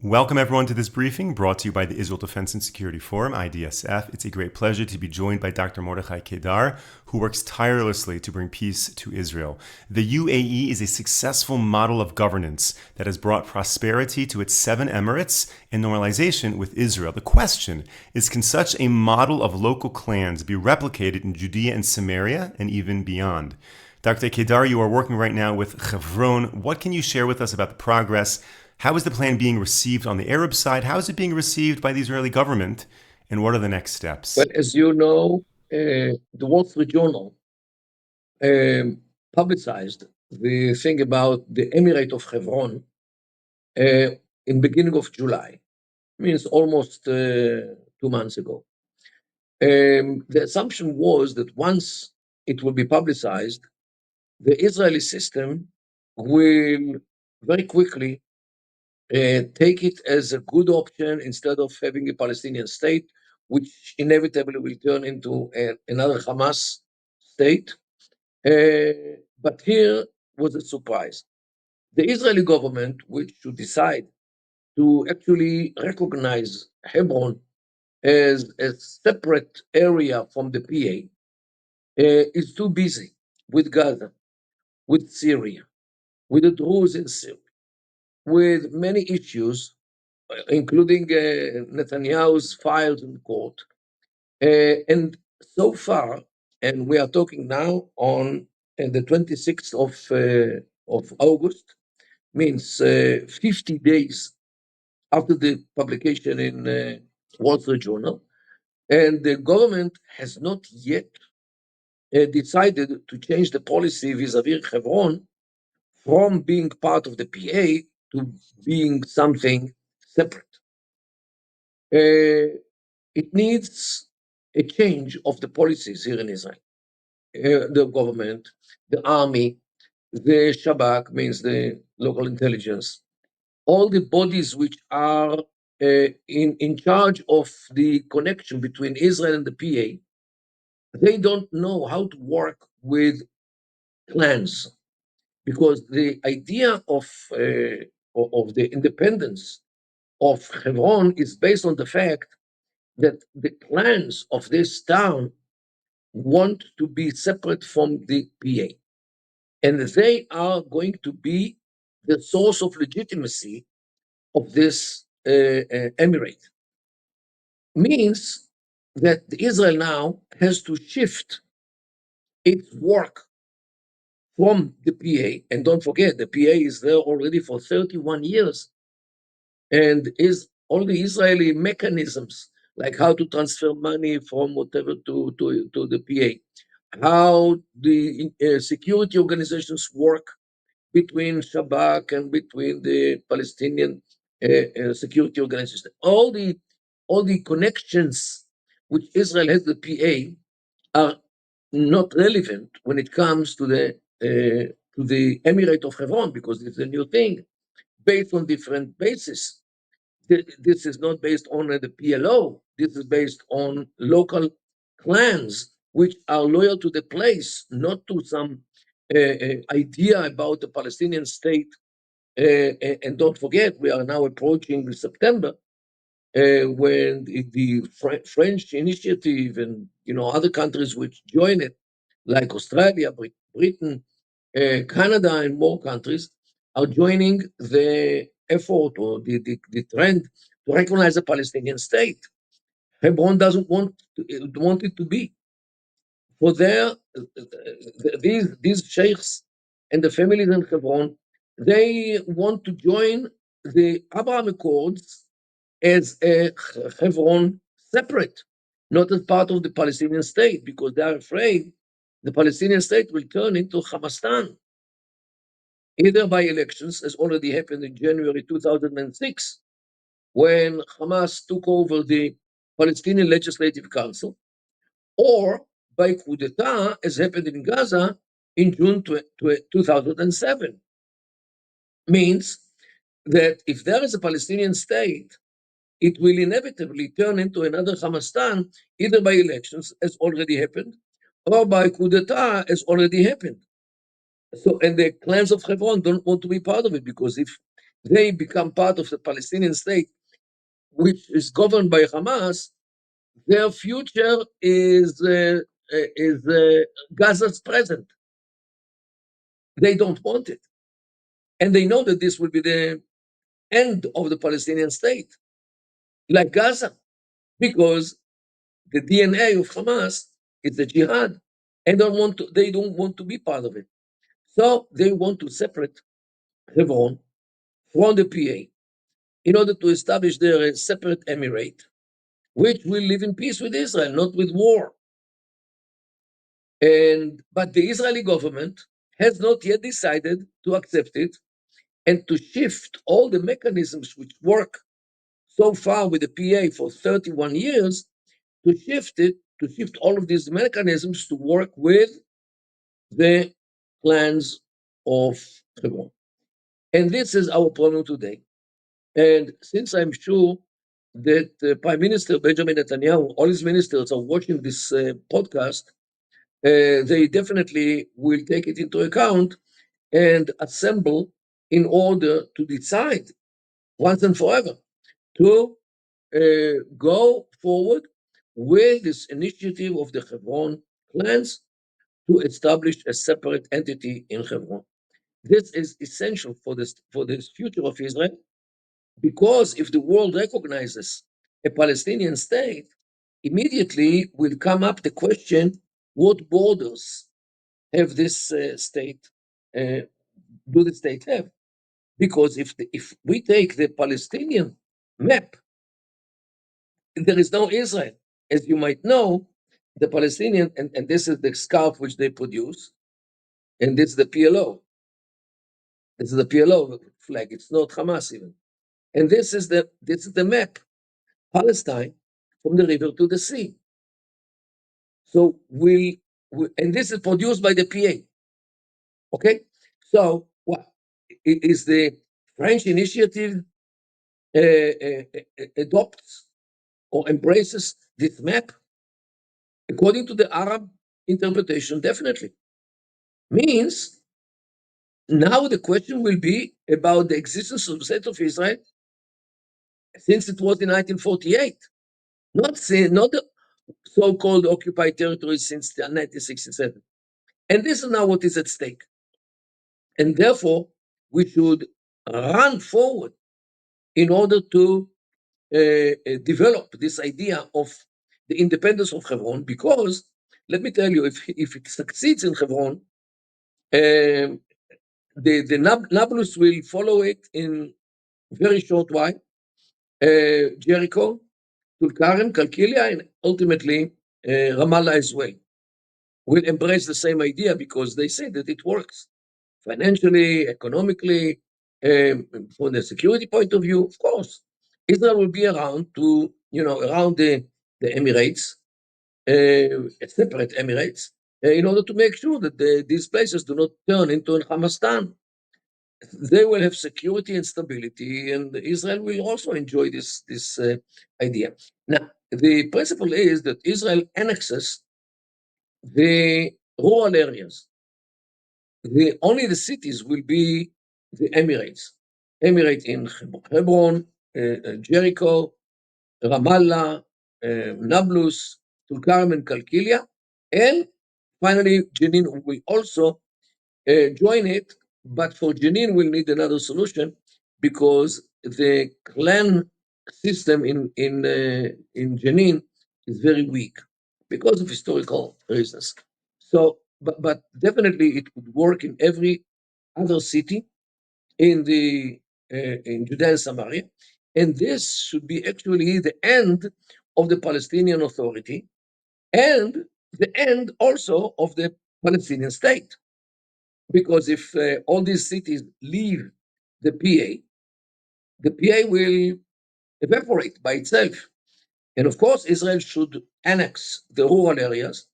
Welcome everyone to this briefing brought to you by the Israel Defense and Security Forum, IDSF. It's a great pleasure to be joined by Dr. Mordechai Kedar, who works tirelessly to bring peace to Israel. The UAE is a successful model of governance that has brought prosperity to its 7 emirates and normalization with Israel. The question is, can such a model of local clans be replicated in Judea and Samaria and even beyond? Dr. Kedar, you are working right now with Hebron. What can you share with us about the progress? How is the plan being received on the Arab side? How is it being received by the Israeli government? And what are the next steps? Well, as you know, the Wall Street Journal publicized the thing about the Emirate of Hebron in beginning of July, means almost 2 months ago. The assumption was that once it will be publicized, the Israeli system will very quickly take it as a good option instead of having a Palestinian state, which inevitably will turn into another Hamas state. But here was a surprise. The Israeli government, which should decide to actually recognize Hebron as a separate area from the PA, is too busy with Gaza, with Syria, with the Druze in Syria, with many issues, including Netanyahu's files in court. And so far, and we are talking now on the 26th of August, means 50 days after the publication in Wall Street Journal, and the government has not yet decided to change the policy vis-a-vis Hebron from being part of the PA to being something separate. It needs a change of the policies here in Israel. The government, the army, the Shabak, means the local intelligence, all the bodies which are in charge of the connection between Israel and the PA, they don't know how to work with clans, because the idea of the independence of Hebron is based on the fact that the clans of this town want to be separate from the PA. And they are going to be the source of legitimacy of this emirate. Means that Israel now has to shift its work from the PA. And don't forget, the PA is there already for 31 years. And is all the Israeli mechanisms, like how to transfer money from whatever to the PA, how the security organizations work between Shabak and between the Palestinian security organizations, all the connections which Israel has with the PA are not relevant when it comes to the Emirate of Hebron, because it's a new thing based on different bases. This is not based on the PLO. This is based on local clans which are loyal to the place, not to some idea about the Palestinian state. And don't forget, we are now approaching September, when the French initiative and other countries which join it, like Australia, Britain, Canada, and more countries, are joining the effort or the trend to recognize a Palestinian state. Hebron doesn't want it to be. For these sheikhs and the families in Hebron, they want to join the Abraham Accords as a Hebron separate, not as part of the Palestinian state, because they are afraid the Palestinian state will turn into Hamastan, either by elections, as already happened in January 2006, when Hamas took over the Palestinian Legislative Council, or by coup d'etat, as happened in Gaza in June 2007. Means that if there is a Palestinian state, it will inevitably turn into another Hamastan, either by elections, as already happened, or by coup d'etat, as already happened. So, and the clans of Hebron don't want to be part of it, because they become part of the Palestinian state, which is governed by Hamas, their future is Gaza's present. They don't want it. And they know that this will be the end of the Palestinian state, like Gaza, because the DNA of Hamas is the jihad, and they don't want to be part of it. So they want to separate Hebron from the PA in order to establish their separate emirate, which will live in peace with Israel, not with war. But the Israeli government has not yet decided to accept it and to shift all the mechanisms which work so far with the PA for 31 years, to shift all of these mechanisms to work with the plans of Hebron. And this is our problem today. And since I'm sure that Prime Minister Benjamin Netanyahu, all his ministers are watching this podcast, they definitely will take it into account and assemble in order to decide once and forever to go forward with this initiative of the Hebron plans to establish a separate entity in Hebron. This is essential for this future of Israel, because if the world recognizes a Palestinian state, immediately will come up the question: what borders have this state? Do the state have? Because if we take the Palestinian map, there is no Israel. As you might know, the Palestinian, and this is the scarf which they produce, and this is the PLO. This is the PLO flag. It's not Hamas even. And this is the map. Palestine from the river to the sea. So and this is produced by the PA. Okay? So what is the French initiative adopts or embraces this map? According to the Arab interpretation, definitely. Means now the question will be about the existence of the state of Israel since it was in 1948, not the so-called occupied territories since 1967. And this is now what is at stake. And therefore, we should run forward in order to develop this idea of the independence of Hebron, because let me tell you, if it succeeds in Hebron, the Nablus will follow it in very short while. Jericho, Tulkarem, Kalkilia, and ultimately Ramallah as well will embrace the same idea, because they say that it works financially, economically, from the security point of view. Of course, Israel will be around around the Emirates, separate Emirates, in order to make sure that these places do not turn into a Hamastan. They will have security and stability, and Israel will also enjoy this idea. Now, the principle is that Israel annexes the rural areas. Only the cities will be the Emirates. Emirate in Hebron, Jericho, Ramallah, Nablus, Tulkarem, and Kalkilia, and finally Jenin will also join it. But for Jenin, we'll need another solution, because the clan system in Jenin is very weak because of historical reasons. So, but definitely it would work in every other city in Judea and Samaria, and this should be actually the end of the Palestinian Authority and the end also of the Palestinian state. Because if all these cities leave the PA will evaporate by itself. And of course, Israel should annex the rural areas,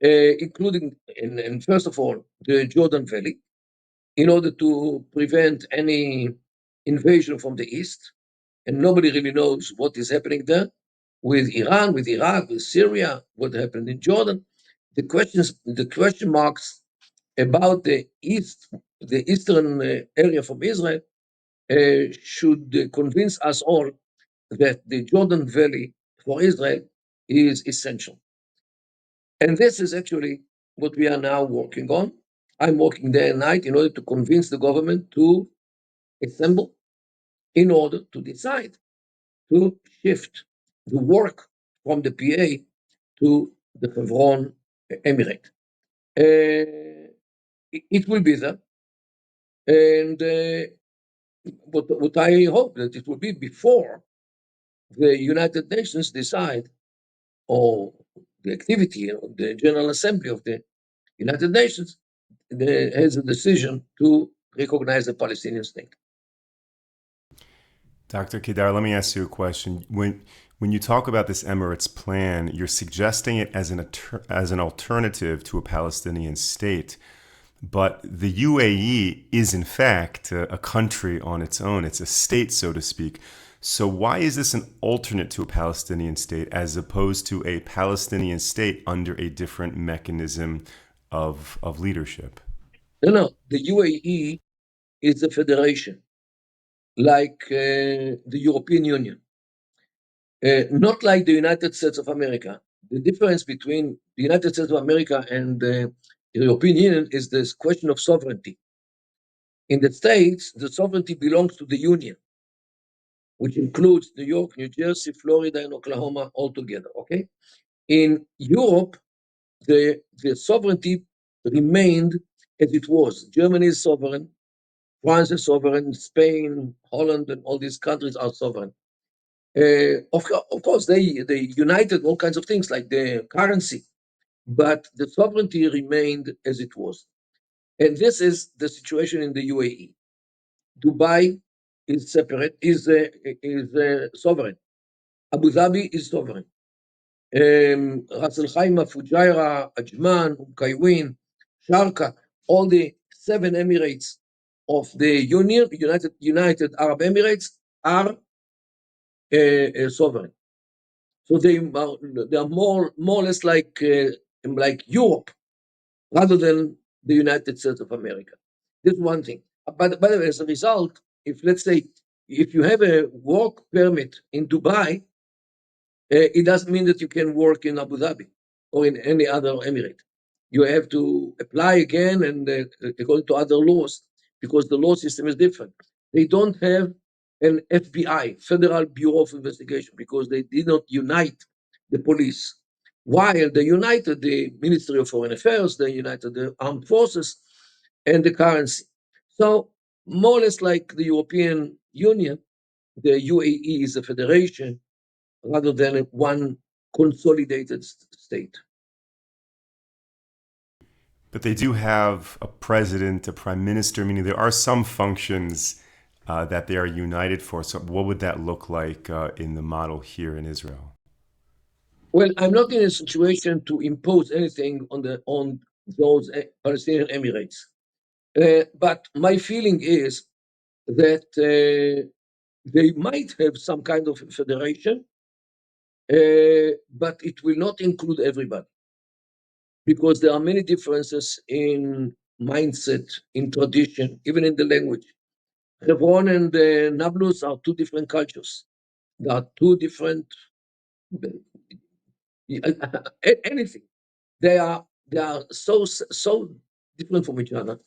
including, and first of all, the Jordan Valley, in order to prevent any invasion from the east. And nobody really knows what is happening there with Iran, with Iraq, with Syria, what happened in Jordan. The question marks about the eastern area from Israel should convince us all that the Jordan Valley for Israel is essential. And this is actually what we are now working on. I'm working day and night in order to convince the government to assemble in order to decide to shift the work from the PA to the Hebron Emirate. It will be there. And what I hope that it will be before the United Nations decide, or the activity of the General Assembly of the United Nations has a decision to recognize the Palestinian state. Dr. Kedar, let me ask you a question. When you talk about this Emirates plan, you're suggesting it as an alternative to a Palestinian state. But the UAE is, in fact, a country on its own. It's a state, so to speak. So why is this an alternate to a Palestinian state as opposed to a Palestinian state under a different mechanism of leadership? No, the UAE is a federation, like the European Union, not like the United States of America. The difference between the United States of America and the European Union is this question of sovereignty. In the States, the sovereignty belongs to the Union, which includes New York, New Jersey, Florida, and Oklahoma all together, okay? In Europe, the sovereignty remained as it was. Germany is sovereign, France is sovereign, Spain, Holland, and all these countries are sovereign. Of course, they united all kinds of things like the currency, but the sovereignty remained as it was. And this is the situation in the UAE. Dubai is separate, is sovereign. Abu Dhabi is sovereign. Ras Al Khaimah, Fujairah, Ajman, Kaiwin, Sharqa, all the 7 emirates of the United Arab Emirates are sovereign. So they are more or less like Europe, rather than the United States of America. This is one thing. But by the way, as a result, let's say if you have a work permit in Dubai, it doesn't mean that you can work in Abu Dhabi or in any other emirate. You have to apply again, and according to other laws, because the law system is different. They don't have an FBI, Federal Bureau of Investigation, because they did not unite the police. While they united the Ministry of Foreign Affairs, they united the armed forces and the currency. So more or less like the European Union, the UAE is a federation rather than one consolidated state. But they do have a president, a prime minister, meaning there are some functions that they are united for. So what would that look like in the model here in Israel? Well, I'm not in a situation to impose anything on those Palestinian Emirates. But my feeling is that they might have some kind of federation, but it will not include everybody, because there are many differences in mindset, in tradition, even in the language. Hebron and Nablus are 2 different cultures. They are 2 different anything. They are so different from each other.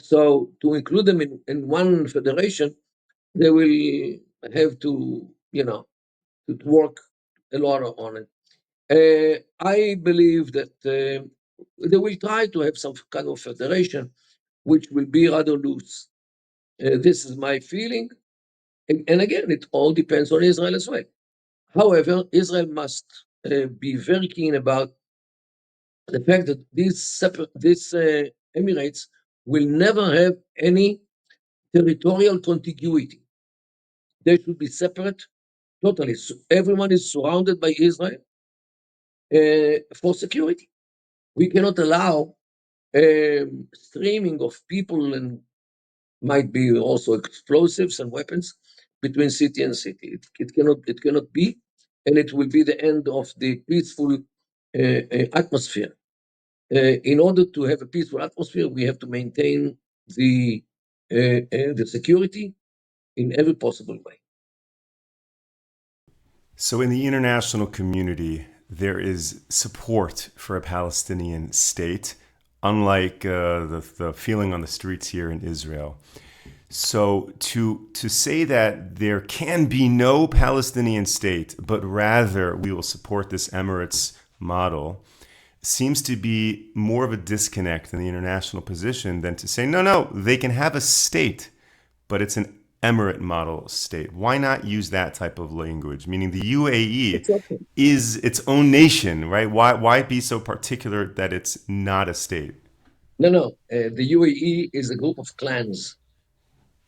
So to include them in one federation, they will have to work a lot on it. I believe that they will try to have some kind of federation, which will be rather loose. This is my feeling. And again, it all depends on Israel as well. However, Israel must be very keen about the fact that these emirates will never have any territorial contiguity. They should be separate totally. So everyone is surrounded by Israel for security. We cannot allow streaming of people, and might be also explosives and weapons between city and city. It cannot be, and it will be the end of the peaceful atmosphere. In order to have a peaceful atmosphere, we have to maintain the security in every possible way. So, in the international community, there is support for a Palestinian state, unlike the feeling on the streets here in Israel. So, to say that there can be no Palestinian state, but rather we will support this emirates model, seems to be more of a disconnect in the international position than to say, no, they can have a state, but it's an emirate model state. Why not use that type of language? Meaning the UAE It's okay. is its own nation, right? Why be so particular that it's not a state? No. The UAE is a group of clans.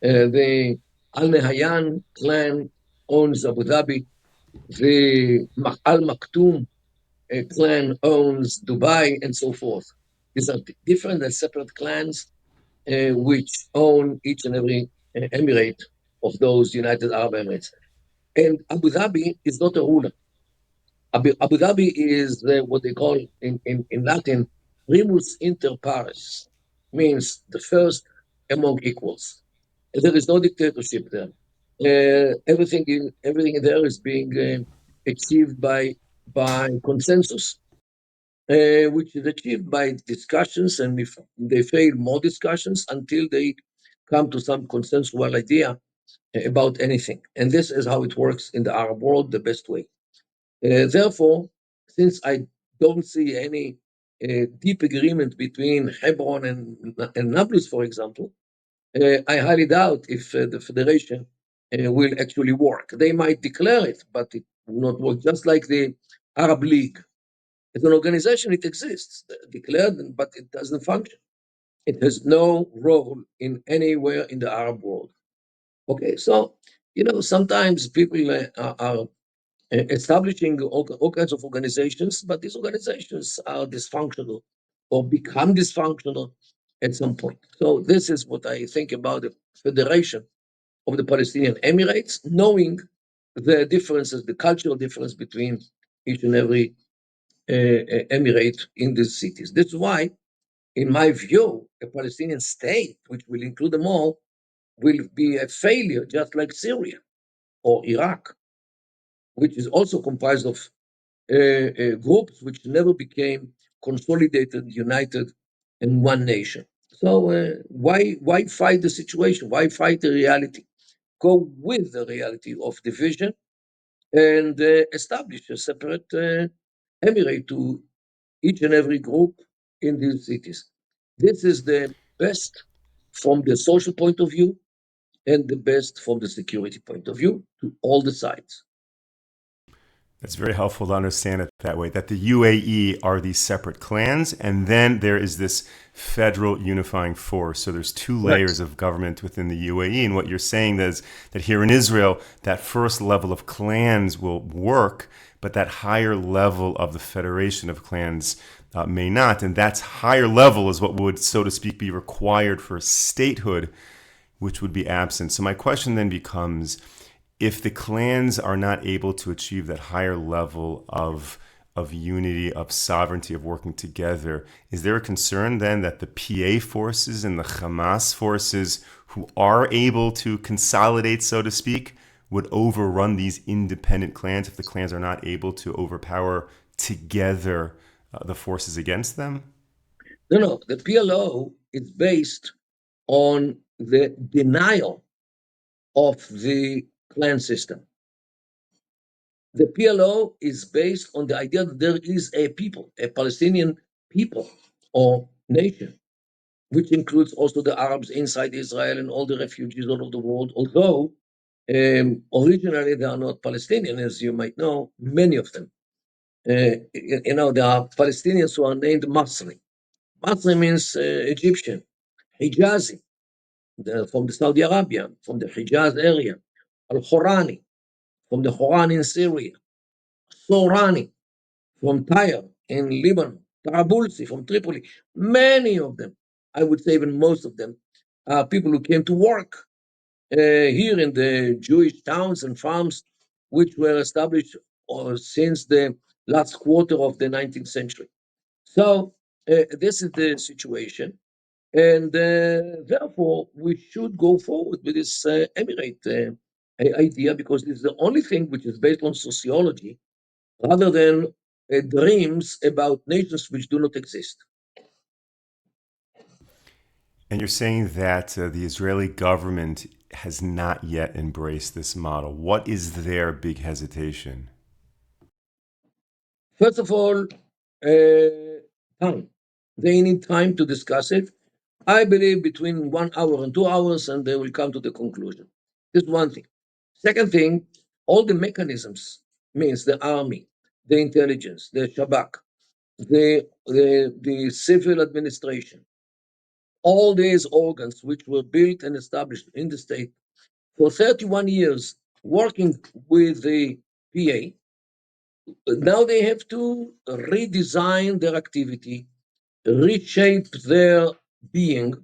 The Al Nahyan clan owns Abu Dhabi. The Al Maktoum clan owns Dubai, and so forth. These are different and separate clans which own each and every emirate of those United Arab Emirates. And Abu Dhabi is not a ruler. Abu Dhabi is what they call in Latin primus inter pares, means the first among equals. There is no dictatorship there. Everything there is being achieved by consensus, which is achieved by discussions, and if they fail, more discussions until they come to some consensual idea about anything. And this is how it works in the Arab world the best way. Therefore, since I don't see any deep agreement between Hebron and Nablus, for example, I highly doubt if the federation will actually work. They might declare it, but it will not work. Just like the Arab League, as an organization, it exists, declared, but it doesn't function. It has no role in anywhere in the Arab world. Okay, so sometimes people are establishing all kinds of organizations, but these organizations are dysfunctional or become dysfunctional at some point. So this is what I think about the federation of the Palestinian Emirates, knowing the differences, the cultural difference between each and every emirate in these cities. That's why, in my view, a Palestinian state, which will include them all, will be a failure, just like Syria or Iraq, which is also comprised of groups which never became consolidated, united in one nation. So why fight the situation? Why fight the reality? Go with the reality of division and establish a separate emirate to each and every group in these cities. This is the best from the social point of view and the best from the security point of view to all the sides. It's very helpful to understand it that way, that the UAE are these separate clans, and then there is this federal unifying force. So there's two Right. layers of government within the UAE. And what you're saying is that here in Israel, that first level of clans will work, but that higher level of the federation of clans may not. And that higher level is what would, so to speak, be required for statehood, which would be absent. So my question then becomes, if the clans are not able to achieve that higher level of unity, of sovereignty, of working together, is there a concern then that the PA forces and the Hamas forces, who are able to consolidate, so to speak, would overrun these independent clans if the clans are not able to overpower together the forces against them? No. The PLO is based on the denial of the clan system. The PLO is based on the idea that there is a people, a Palestinian people or nation, which includes also the Arabs inside Israel and all the refugees all over the world. Although originally they are not Palestinian, as you might know, many of them. There are Palestinians who are named Masri. Masri means Egyptian. Hijazi, from the Saudi Arabia, from the Hijaz area. Al-Khorani, from the Khoran in Syria. Sorani, from Tyre in Lebanon. Tarabulsi, from Tripoli. Many of them, I would say even most of them, are people who came to work here in the Jewish towns and farms, which were established since the last quarter of the 19th century. So this is the situation. And therefore, we should go forward with this emirate idea because it's the only thing which is based on sociology rather than dreams about nations which do not exist. And you're saying that the Israeli government has not yet embraced this model. What is their big hesitation? First of all, time. They need time to discuss it. I believe between 1 hour and 2 hours, and they will come to the conclusion. This is one thing. Second thing, all the mechanisms means the army, the intelligence, the Shabak, the civil administration, all these organs which were built and established in the state for 31 years working with the PA, now they have to redesign their activity, reshape their being,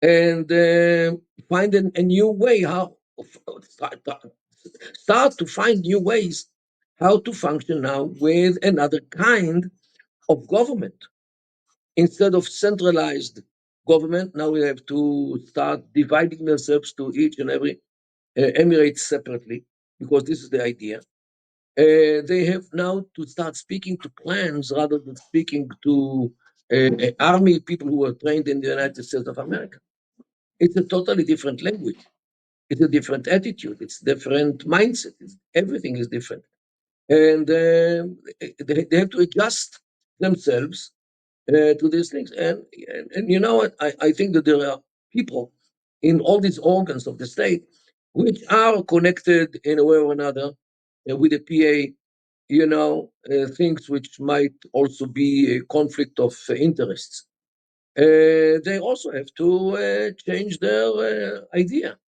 and find a new way how start to find new ways how to function now with another kind of government instead of centralized government. Now we have to start dividing themselves to each and every emirate separately because this is the idea. They have now to start speaking to clans rather than speaking to army people who were trained in the United States of America. It's a totally different language. It's a different attitude. It's different mindset. Everything is different. And they have to adjust themselves to these things. And you know what? I think that there are people in all these organs of the state which are connected in a way or another with the PA, things which might also be a conflict of interests. They also have to change their idea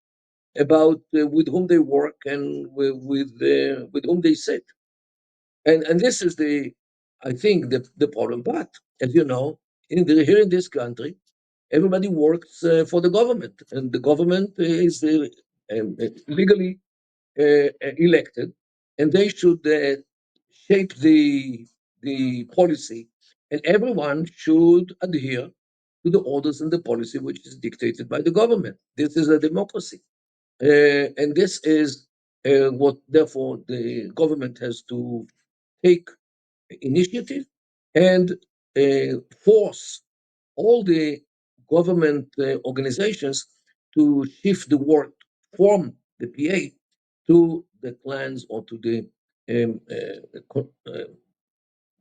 about with whom they work and with whom they sit. And this is I think, the problem. But as you know, here in this country, everybody works for the government, and the government is legally elected, and they should shape the policy, and everyone should adhere to the orders and the policy which is dictated by the government. This is a democracy, and this is what, therefore, the government has to take initiative and force all the government organizations to shift the work from the PA to the clans or to the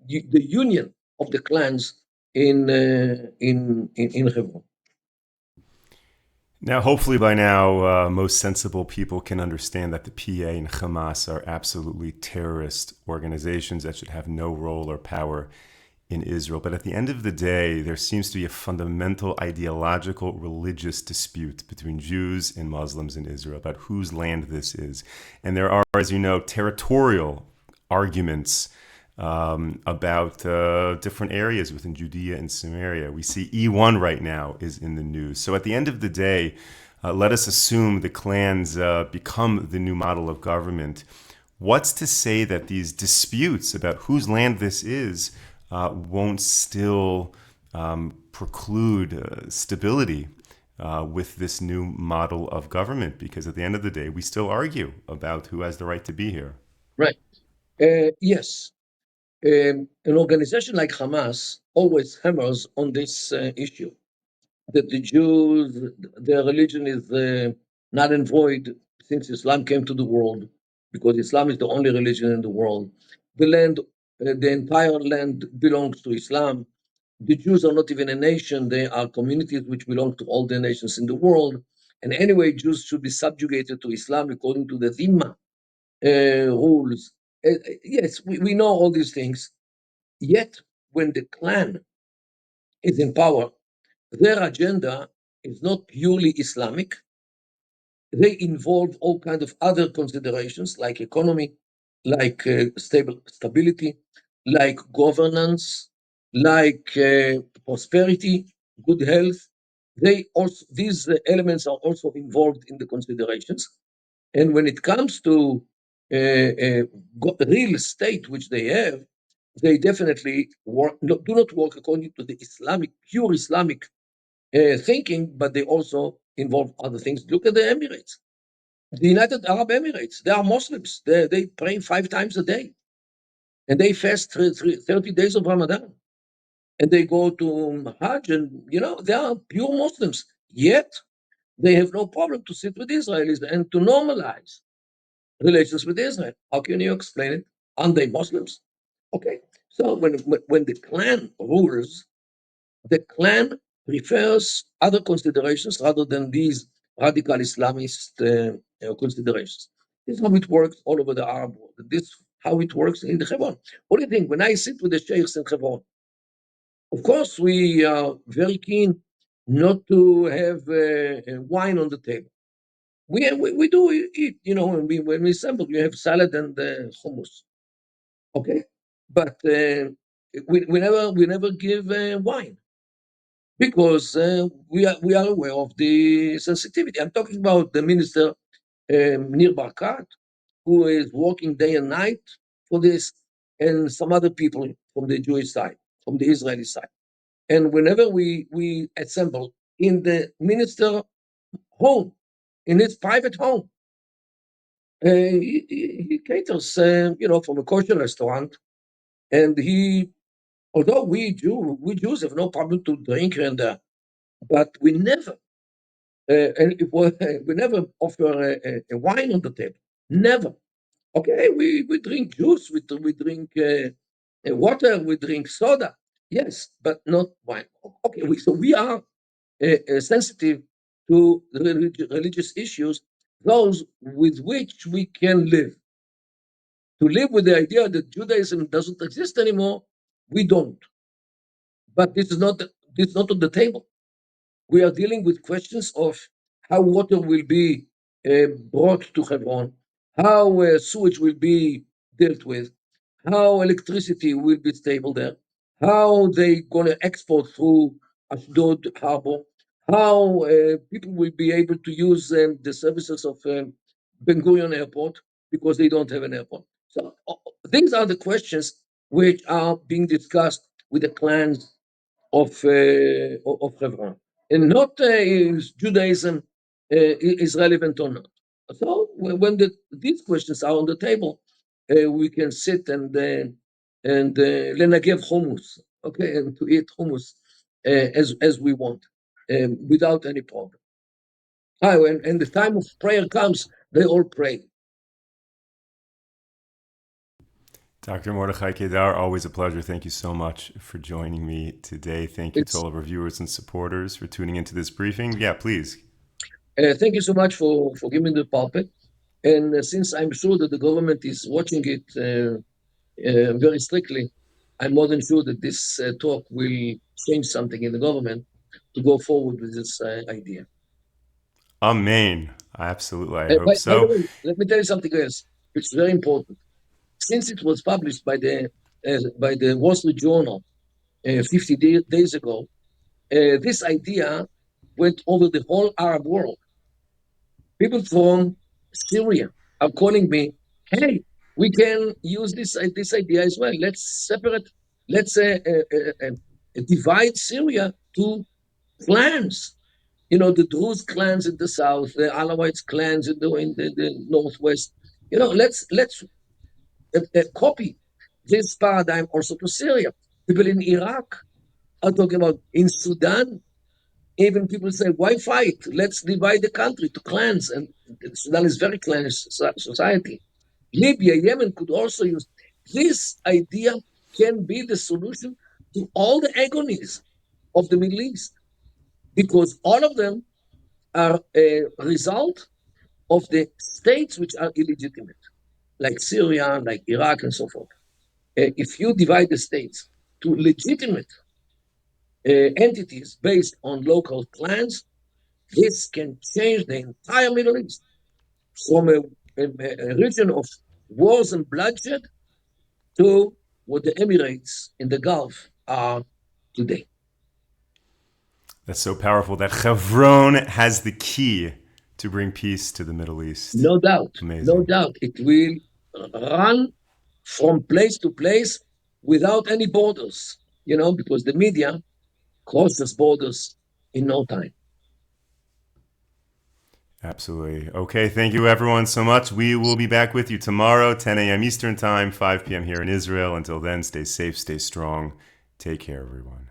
union of the clans in Hebron. Now, hopefully, by now, most sensible people can understand that the PA and Hamas are absolutely terrorist organizations that should have no role or power in Israel. But at the end of the day, there seems to be a fundamental ideological religious dispute between Jews and Muslims in Israel about whose land this is. And there are, as you know, territorial arguments about different areas within Judea and Samaria. We see E1 right now is in the news. So at the end of the day, let us assume the clans become the new model of government. What's to say that these disputes about whose land this is won't still preclude stability with this new model of government? Because at the end of the day, we still argue about who has the right to be here. Right. Yes. An organization like Hamas always hammers on this issue that the Jews, their religion is null and void since Islam came to the world, because Islam is the only religion in the world. The land, the entire land belongs to Islam. The Jews are not even a nation, they are communities which belong to all the nations in the world. And anyway, Jews should be subjugated to Islam according to the Dhimma rules. Yes, we know all these things. Yet, when the clan is in power, their agenda is not purely Islamic. They involve all kinds of other considerations like economy, like stability, like governance, like prosperity, good health. These elements are also involved in the considerations. And when it comes to real estate, which they have, they definitely do not work according to the pure Islamic thinking, but they also involve other things. Look at the Emirates, the United Arab Emirates. They are Muslims. They pray 5 times a day, and they fast 30 days of Ramadan, and they go to Hajj, and they are pure Muslims. Yet they have no problem to sit with Israelis and to normalize relations with Israel. How can you explain it? Aren't they Muslims? Okay. So when the clan rules, the clan prefers other considerations rather than these radical Islamist considerations. This is how it works all over the Arab world. This is how it works in the Hebron. What do you think? When I sit with the sheikhs in Hebron, of course, we are very keen not to have wine on the table. We do eat, when we assemble, you have salad and hummus, okay? But we never give wine because we are aware of the sensitivity. I'm talking about the minister Nir Barkat, who is working day and night for this, and some other people from the Jewish side, from the Israeli side. And whenever we assemble in the minister home, in his private home, he caters, from a kosher restaurant, and although we Jews have no problem to drink here and there, but we never, we never offer a wine on the table. Never. Okay, we drink juice, we drink water, we drink soda. Yes, but not wine. Okay, so we are sensitive to religious issues, those with which we can live. To live with the idea that Judaism doesn't exist anymore, we don't. But this is not on the table. We are dealing with questions of how water will be brought to Hebron, how sewage will be dealt with, how electricity will be stable there, how they going to export through Ashdod harbor, how people will be able to use the services of Ben Gurion Airport because they don't have an airport. So these are the questions which are being discussed with the clans of Hebron, and not is Judaism is relevant or not. So when these questions are on the table, we can sit and lenagev hummus, okay, and to eat hummus as we want, without any problem. And the time of prayer comes, they all pray. Dr. Mordechai Kedar, always a pleasure. Thank you so much for joining me today. Thank you to It's all of our viewers and supporters for tuning into this briefing. Yeah, please. Thank you so much for giving me the pulpit. And since I'm sure that the government is watching it very strictly, I'm more than sure that this talk will change something in the government to go forward with this idea. Amen. Absolutely. I hope By the so. way, let me tell you something else, which is very important. Since it was published by the Wall Street Journal 50 days ago, this idea went over the whole Arab world. People from Syria are calling me, hey, we can use this idea as well. Let's divide Syria to clans. The Druze clans in the south, the Alawites clans in the northwest. Let's copy this paradigm also to Syria. People in Iraq are talking about in Sudan. Even people say, why fight? Let's divide the country to clans. And Sudan is very clannish society. Libya, Yemen could also use this idea can be the solution to all the agonies of the Middle East because all of them are a result of the states which are illegitimate, like Syria, like Iraq, and so forth. If you divide the states to legitimate entities based on local clans, this can change the entire Middle East from a region of wars and bloodshed to what the Emirates in the Gulf are today. That's so powerful that Hebron has the key to bring peace to the Middle East. No doubt, no Amazing. doubt, it will run from place to place without any borders, because the media crosses borders in no time. Absolutely. Okay, thank you everyone so much. We will be back with you tomorrow, 10 a.m. Eastern Time, 5 p.m. here in Israel. Until then, stay safe, stay strong. Take care, everyone.